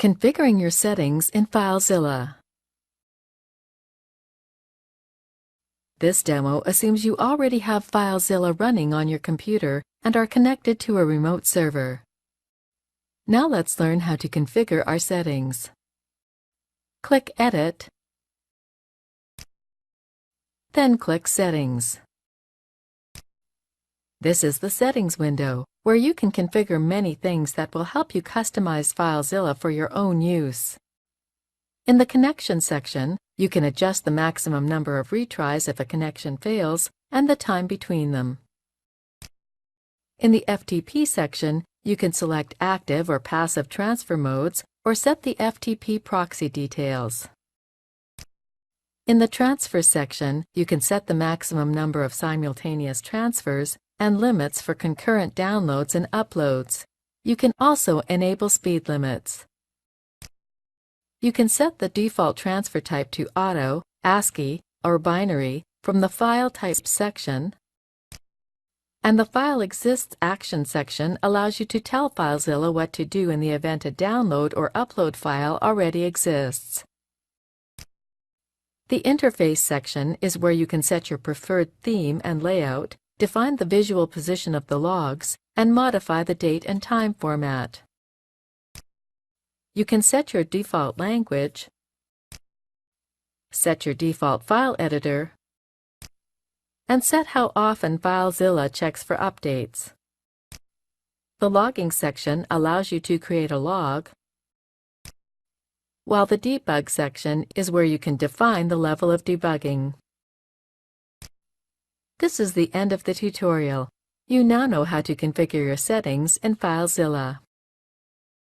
Configuring your settings in FileZilla. This demo assumes you already have FileZilla running on your computer and are connected to a remote server. Now let's learn how to configure our settings. Click Edit, then click Settings. This is the Settings window, where you can configure many things that will help you customize FileZilla for your own use. In the Connection section, you can adjust the maximum number of retries if a connection fails and the time between them. In the FTP section, you can select active or passive transfer modes or set the FTP proxy details. In the Transfer section, you can set the maximum number of simultaneous transfers and limits for concurrent downloads and uploads. You can also enable speed limits. You can set the default transfer type to auto, ASCII, or binary from the File Type section, and the File Exists action section allows you to tell FileZilla what to do in the event a download or upload file already exists. The Interface section is where you can set your preferred theme and layout, define the visual position of the logs, and modify the date and time format. You can set your default language, set your default file editor, and set how often FileZilla checks for updates. The Logging section allows you to create a log, while the Debug section is where you can define the level of debugging. This is the end of the tutorial. You now know how to configure your settings in FileZilla.